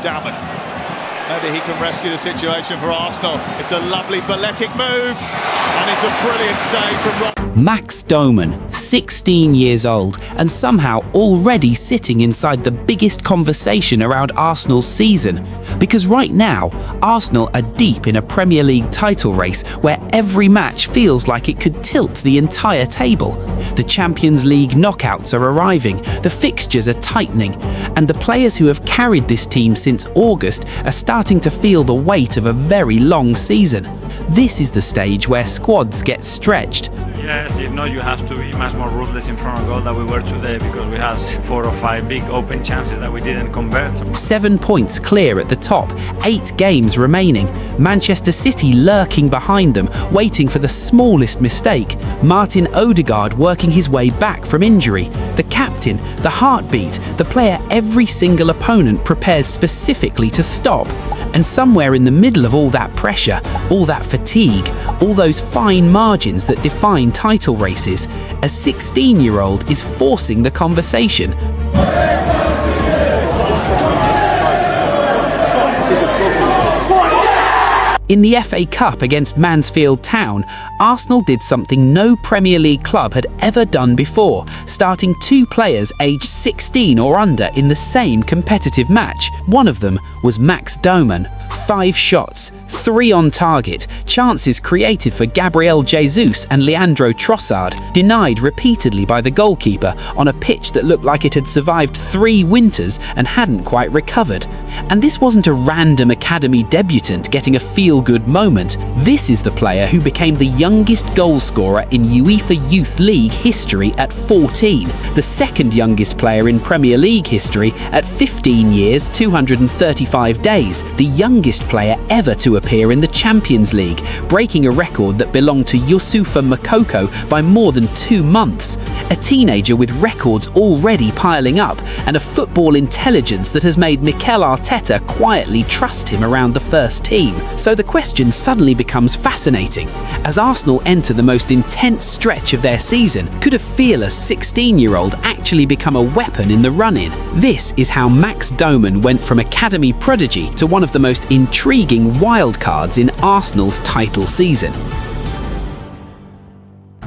Dowman. Maybe he can rescue the situation for Arsenal. It's a lovely balletic move, and it's a brilliant save from Rob. Max Dowman, 16 years old, and somehow already sitting inside the biggest conversation around Arsenal's season. Because right now, Arsenal are deep in a Premier League title race where every match feels like it could tilt the entire table. The Champions League knockouts are arriving, the fixtures are tightening, and the players who have carried this team since August are starting to feel the weight of a very long season. This is the stage where squads get stretched. Yes, if not, you have to be much more ruthless in front of goal than we were today, because we have 4 or 5 big open chances that we didn't convert. 7 points clear at the top, 8 games remaining. Manchester City lurking behind them, waiting for the smallest mistake. Martin Odegaard working his way back from injury. The captain, the heartbeat, the player every single opponent prepares specifically to stop. And somewhere in the middle of all that pressure, all that fatigue, all those fine margins that define title races, a 16-year-old is forcing the conversation. In the FA Cup against Mansfield Town, Arsenal did something no Premier League club had ever done before, starting 2 players aged 16 or under in the same competitive match. One of them was Max Dowman. 5 shots, 3 on target, chances created for Gabriel Jesus and Leandro Trossard, denied repeatedly by the goalkeeper on a pitch that looked like it had survived 3 winters and hadn't quite recovered. And this wasn't a random academy debutant getting a feel-good moment. This is the player who became the youngest goalscorer in UEFA Youth League history at 14, the second youngest player in Premier League history at 15 years, 235 days, the youngest player ever to appear in the Champions League, breaking a record that belonged to Youssoufa Moukoko by more than 2 months. A teenager with records already piling up, and a football intelligence that has made Mikel Arteta quietly trust him around the first team. So the question suddenly becomes fascinating. As Arsenal enter the most intense stretch of their season, could a fearless 16-year-old actually become a weapon in the run-in? This is how Max Dowman went from academy prodigy to one of the most intriguing wildcards in Arsenal's title season.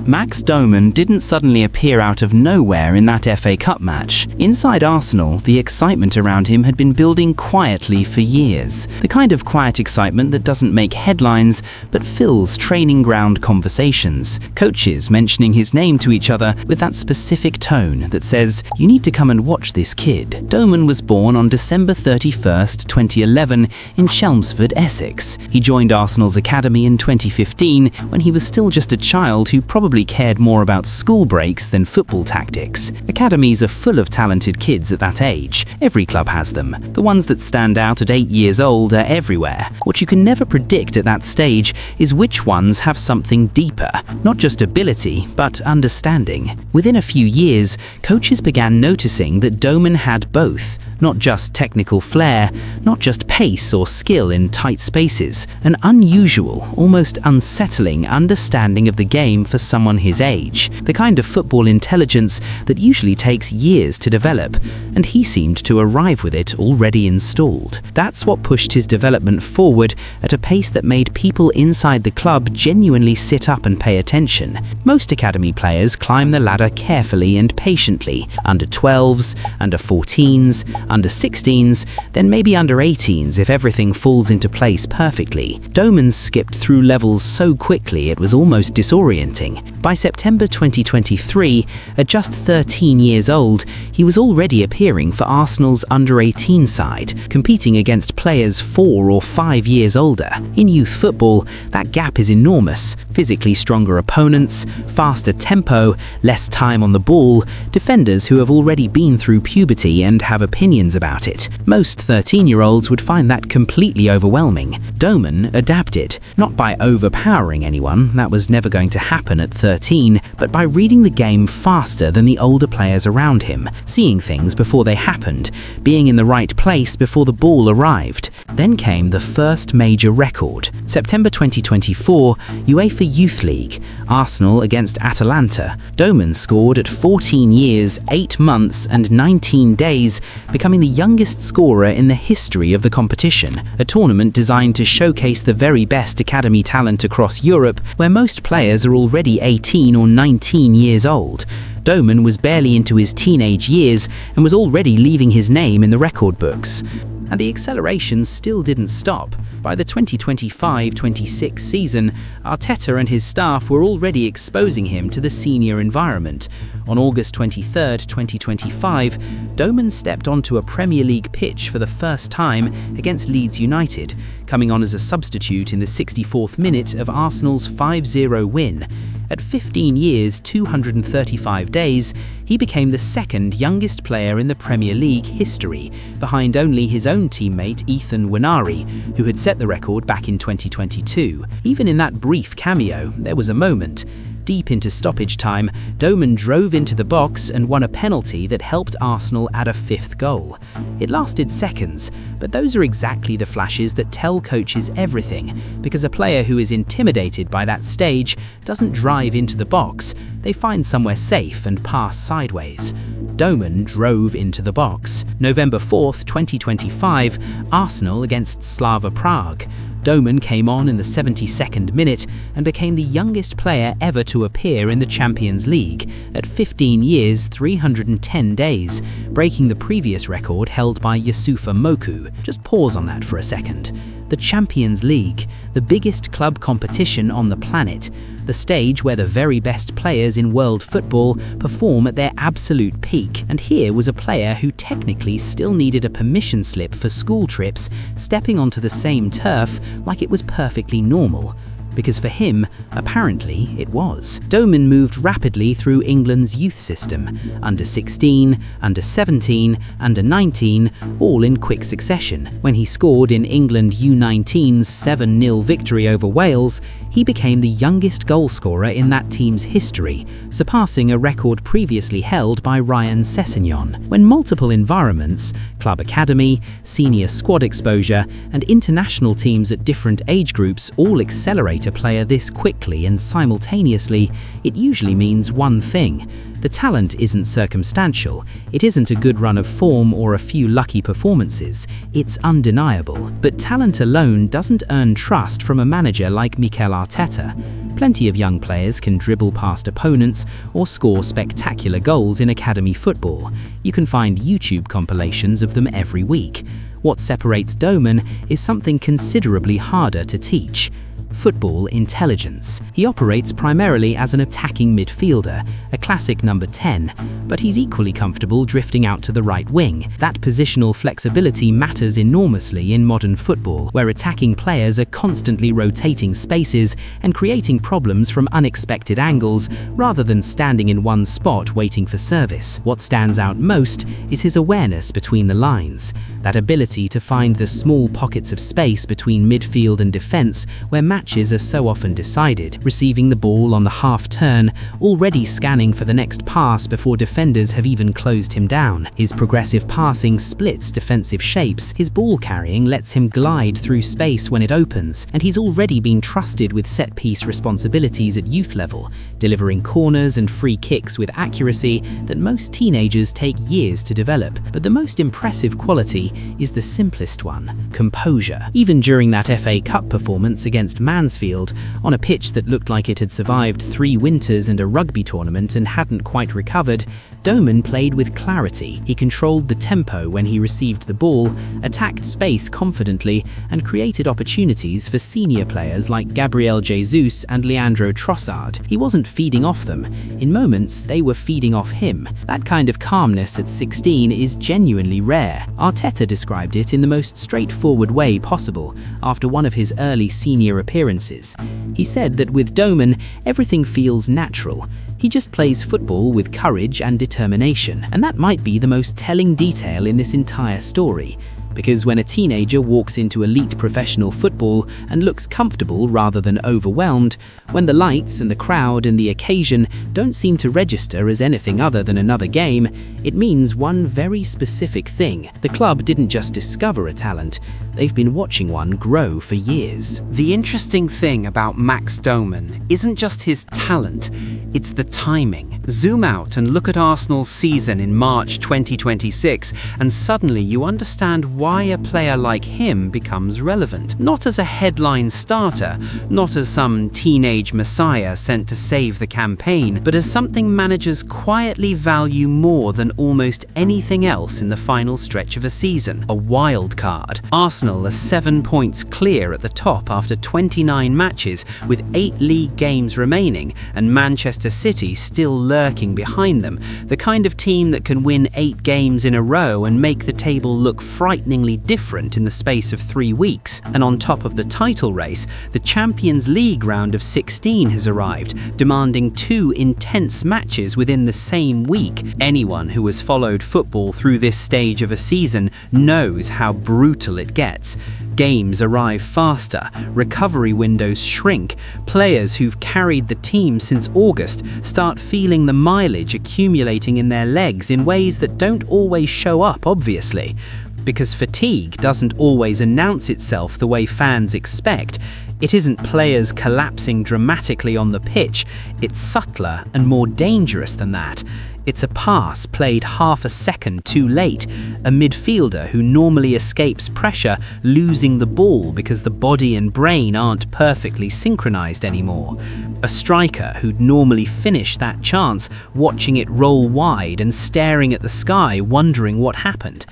Max Dowman didn't suddenly appear out of nowhere in that FA Cup match. Inside Arsenal, the excitement around him had been building quietly for years. The kind of quiet excitement that doesn't make headlines, but fills training ground conversations. Coaches mentioning his name to each other with that specific tone that says, "You need to come and watch this kid." Dowman was born on December 31st, 2011 in Chelmsford, Essex. He joined Arsenal's academy in 2015 when he was still just a child who probably cared more about school breaks than football tactics. Academies are full of talented kids at that age. Every club has them. The ones that stand out at 8 years old are everywhere. What you can never predict at that stage is which ones have something deeper, not just ability, but understanding. Within a few years, coaches began noticing that Dowman had both. Not just technical flair, not just pace or skill in tight spaces, an unusual, almost unsettling understanding of the game for someone his age, the kind of football intelligence that usually takes years to develop, and he seemed to arrive with it already installed. That's what pushed his development forward at a pace that made people inside the club genuinely sit up and pay attention. Most academy players climb the ladder carefully and patiently, under 12s, under 14s, under 16s, then maybe under 18s if everything falls into place perfectly. Dowman skipped through levels so quickly it was almost disorienting. By September 2023, at just 13 years old, he was already appearing for Arsenal's under-18 side, competing against players 4 or 5 years older. In youth football, that gap is enormous. Physically stronger opponents, faster tempo, less time on the ball, defenders who have already been through puberty and have opinions about it. Most 13-year-olds would find that completely overwhelming. Dowman adapted, not by overpowering anyone, that was never going to happen at 13, but by reading the game faster than the older players around him, seeing things before they happened, being in the right place before the ball arrived. Then came the first major record. September 2024, UEFA Youth League, Arsenal against Atalanta. Dowman scored at 14 years, 8 months and 19 days, becoming the youngest scorer in the history of the competition, a tournament designed to showcase the very best academy talent across Europe, where most players are already 18 or 19 years old. Dowman was barely into his teenage years and was already leaving his name in the record books. And the acceleration still didn't stop. By the 2025-26 season, Arteta and his staff were already exposing him to the senior environment. On August 23, 2025, Dowman stepped onto a Premier League pitch for the first time against Leeds United, coming on as a substitute in the 64th minute of Arsenal's 5-0 win. At 15 years, 235 days, he became the second youngest player in the Premier League history, behind only his own teammate Ethan Winari, who had set the record back in 2022. Even in that brief cameo, there was a moment. Deep into stoppage time, Dowman drove into the box and won a penalty that helped Arsenal add a 5th goal. It lasted seconds, but those are exactly the flashes that tell coaches everything, because a player who is intimidated by that stage doesn't drive into the box, they find somewhere safe and pass sideways. Dowman drove into the box. November 4th, 2025, Arsenal against Slava Prague. Dowman came on in the 72nd minute and became the youngest player ever to appear in the Champions League at 15 years, 310 days, breaking the previous record held by Youssoufa Moukou. Just pause on that for a second. The Champions League, the biggest club competition on the planet, the stage where the very best players in world football perform at their absolute peak. And here was a player who technically still needed a permission slip for school trips, stepping onto the same turf like it was perfectly normal. Because for him, apparently, it was. Dowman moved rapidly through England's youth system, under 16, under 17, under 19, all in quick succession. When he scored in England U19's 7-0 victory over Wales, he became the youngest goalscorer in that team's history, surpassing a record previously held by Ryan Sessegnon. When multiple environments, club academy, senior squad exposure, and international teams at different age groups all accelerate a player this quickly and simultaneously, it usually means one thing. The talent isn't circumstantial, it isn't a good run of form or a few lucky performances, it's undeniable. But talent alone doesn't earn trust from a manager like Mikel Arteta. Plenty of young players can dribble past opponents or score spectacular goals in academy football. You can find YouTube compilations of them every week. What separates Dowman is something considerably harder to teach: football intelligence. He operates primarily as an attacking midfielder, a classic number 10, but he's equally comfortable drifting out to the right wing. That positional flexibility matters enormously in modern football, where attacking players are constantly rotating spaces and creating problems from unexpected angles rather than standing in one spot waiting for service. What stands out most is his awareness between the lines, that ability to find the small pockets of space between midfield and defense where matches are so often decided, receiving the ball on the half turn, already scanning for the next pass before defenders have even closed him down. His progressive passing splits defensive shapes, his ball carrying lets him glide through space when it opens, and he's already been trusted with set-piece responsibilities at youth level, delivering corners and free kicks with accuracy that most teenagers take years to develop. But the most impressive quality is the simplest one: composure. Even during that FA Cup performance against Mansfield, on a pitch that looked like it had survived 3 winters and a rugby tournament and hadn't quite recovered, Dowman played with clarity. He controlled the tempo when he received the ball, attacked space confidently, and created opportunities for senior players like Gabriel Jesus and Leandro Trossard. He wasn't feeding off them. In moments, they were feeding off him. That kind of calmness at 16 is genuinely rare. Arteta described it in the most straightforward way possible after one of his early senior appearances. He said that with Dowman, everything feels natural. He just plays football with courage and determination, and that might be the most telling detail in this entire story. Because when a teenager walks into elite professional football and looks comfortable rather than overwhelmed, when the lights and the crowd and the occasion don't seem to register as anything other than another game, it means one very specific thing. The club didn't just discover a talent, they've been watching one grow for years. The interesting thing about Max Dowman isn't just his talent, it's the timing. Zoom out and look at Arsenal's season in March 2026, and suddenly you understand why a player like him becomes relevant. Not as a headline starter, not as some teenage messiah sent to save the campaign, but as something managers quietly value more than almost anything else in the final stretch of a season. A wild card. Arsenal are 7 points clear at the top after 29 matches, with 8 league games remaining, and Manchester City still lurking behind them. The kind of team that can win 8 games in a row and make the table look frighteningly different in the space of 3 weeks. And on top of the title race, the Champions League round of 16 has arrived, demanding 2 intense matches within the same week. Anyone who has followed football through this stage of a season knows how brutal it gets. Games arrive faster, recovery windows shrink, players who've carried the team since August start feeling the mileage accumulating in their legs in ways that don't always show up, obviously. Because fatigue doesn't always announce itself the way fans expect. It isn't players collapsing dramatically on the pitch, it's subtler and more dangerous than that. It's a pass played half a second too late, a midfielder who normally escapes pressure losing the ball because the body and brain aren't perfectly synchronized anymore. A striker who'd normally finish that chance watching it roll wide and staring at the sky wondering what happened.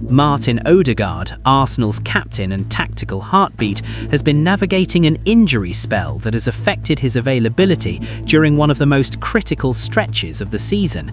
Martin Odegaard, Arsenal's captain and tactical heartbeat, has been navigating an injury spell that has affected his availability during one of the most critical stretches of the season.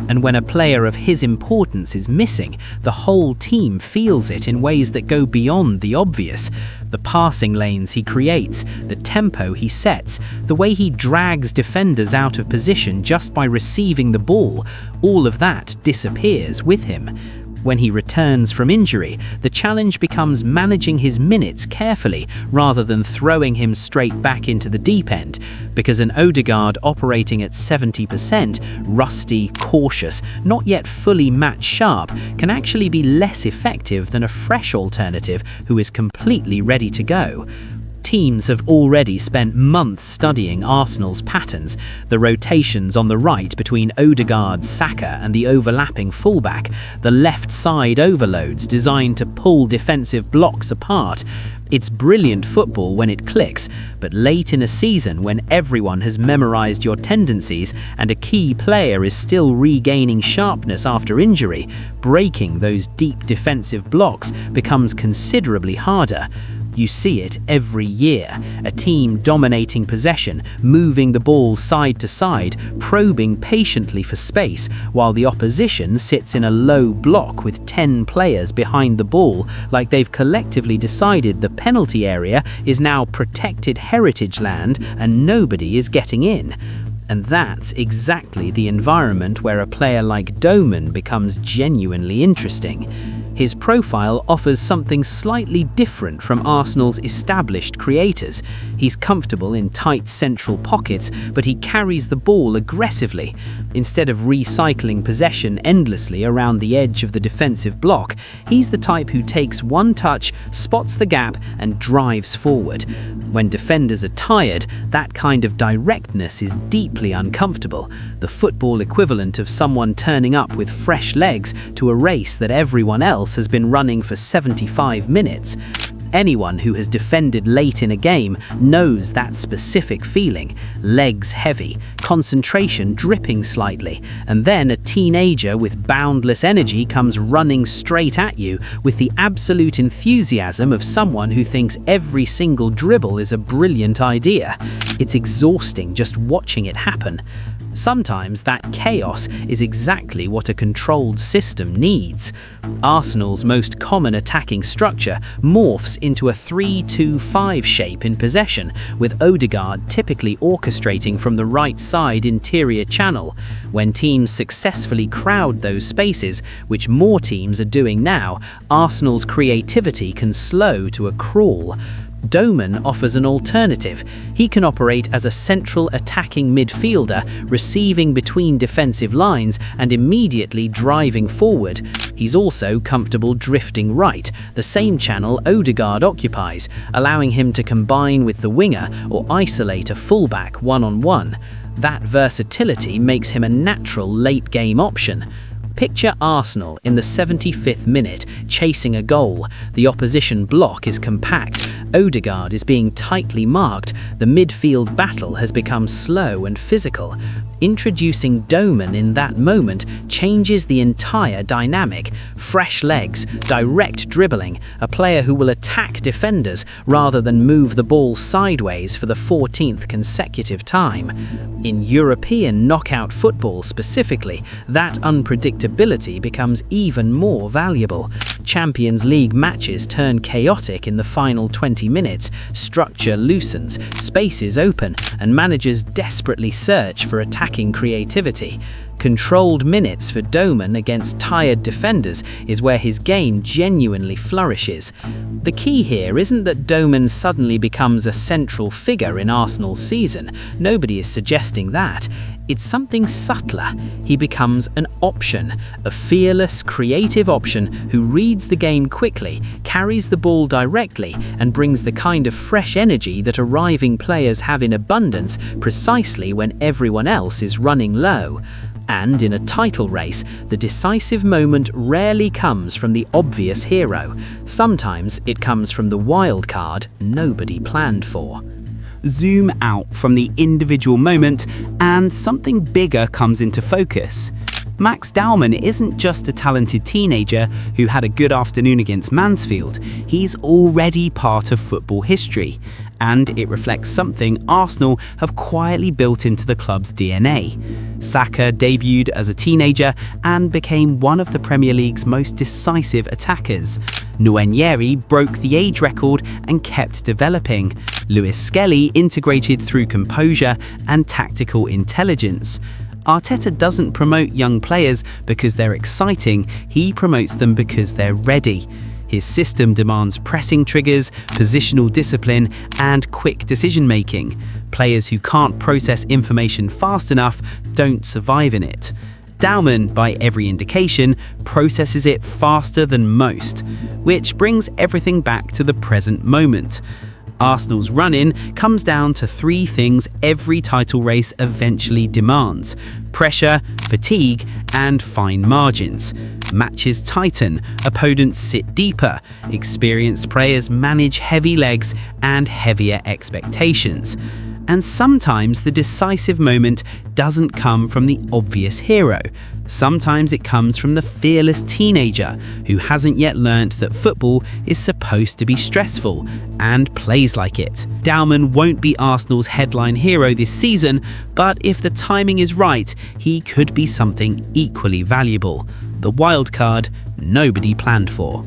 And when a player of his importance is missing, the whole team feels it in ways that go beyond the obvious. The passing lanes he creates, the tempo he sets, the way he drags defenders out of position just by receiving the ball, all of that disappears with him. When he returns from injury, the challenge becomes managing his minutes carefully rather than throwing him straight back into the deep end, because an Odegaard operating at 70%, rusty, cautious, not yet fully match sharp, can actually be less effective than a fresh alternative who is completely ready to go. Teams have already spent months studying Arsenal's patterns, the rotations on the right between Odegaard, Saka and the overlapping fullback, the left side overloads designed to pull defensive blocks apart. It's brilliant football when it clicks, but late in a season when everyone has memorized your tendencies and a key player is still regaining sharpness after injury, breaking those deep defensive blocks becomes considerably harder. You see it every year, a team dominating possession, moving the ball side to side, probing patiently for space, while the opposition sits in a low block with 10 players behind the ball, like they've collectively decided the penalty area is now protected heritage land and nobody is getting in. And that's exactly the environment where a player like Dowman becomes genuinely interesting. His profile offers something slightly different from Arsenal's established creators. He's comfortable in tight central pockets, but he carries the ball aggressively. Instead of recycling possession endlessly around the edge of the defensive block, he's the type who takes one touch, spots the gap, and drives forward. When defenders are tired, that kind of directness is deeply uncomfortable, the football equivalent of someone turning up with fresh legs to a race that everyone else has been running for 75 minutes. Anyone who has defended late in a game knows that specific feeling. Legs heavy, concentration dripping slightly, and then a teenager with boundless energy comes running straight at you with the absolute enthusiasm of someone who thinks every single dribble is a brilliant idea. It's exhausting just watching it happen. Sometimes that chaos is exactly what a controlled system needs. Arsenal's most common attacking structure morphs into a 3-2-5 shape in possession, with Odegaard typically orchestrating from the right side interior channel. When teams successfully crowd those spaces, which more teams are doing now, Arsenal's creativity can slow to a crawl. Dowman offers an alternative. He can operate as a central attacking midfielder, receiving between defensive lines and immediately driving forward. He's also comfortable drifting right, the same channel Odegaard occupies, allowing him to combine with the winger or isolate a fullback one-on-one. That versatility makes him a natural late-game option. Picture Arsenal in the 75th minute, chasing a goal. The opposition block is compact. Odegaard is being tightly marked. The midfield battle has become slow and physical. Introducing Dowman in that moment changes the entire dynamic. Fresh legs, direct dribbling, a player who will attack defenders rather than move the ball sideways for the 14th consecutive time. In European knockout football specifically, that unpredictability becomes even more valuable. Champions League matches turn chaotic in the final 20 minutes, structure loosens, spaces open, and managers desperately search for attacking creativity. Controlled minutes for Dowman against tired defenders is where his game genuinely flourishes. The key here isn't that Dowman suddenly becomes a central figure in Arsenal's season. Nobody is suggesting that. It's something subtler. He becomes an option, a fearless, creative option who reads the game quickly, carries the ball directly, and brings the kind of fresh energy that arriving players have in abundance precisely when everyone else is running low. And in a title race, the decisive moment rarely comes from the obvious hero. Sometimes it comes from the wild card nobody planned for. Zoom out from the individual moment and something bigger comes into focus. Max Dowman isn't just a talented teenager who had a good afternoon against Mansfield. He's already part of football history, and it reflects something Arsenal have quietly built into the club's DNA. Saka debuted as a teenager and became one of the Premier League's most decisive attackers. Nwaneri broke the age record and kept developing. Lewis Skelly integrated through composure and tactical intelligence. Arteta doesn't promote young players because they're exciting, he promotes them because they're ready. His system demands pressing triggers, positional discipline, and quick decision-making. Players who can't process information fast enough don't survive in it. Dowman, by every indication, processes it faster than most, which brings everything back to the present moment. Arsenal's run-in comes down to three things every title race eventually demands: pressure, fatigue, and fine margins. Matches tighten, opponents sit deeper, experienced players manage heavy legs and heavier expectations. And sometimes the decisive moment doesn't come from the obvious hero. Sometimes it comes from the fearless teenager who hasn't yet learnt that football is supposed to be stressful and plays like it. Dowman won't be Arsenal's headline hero this season, but if the timing is right, he could be something equally valuable. The wild card nobody planned for.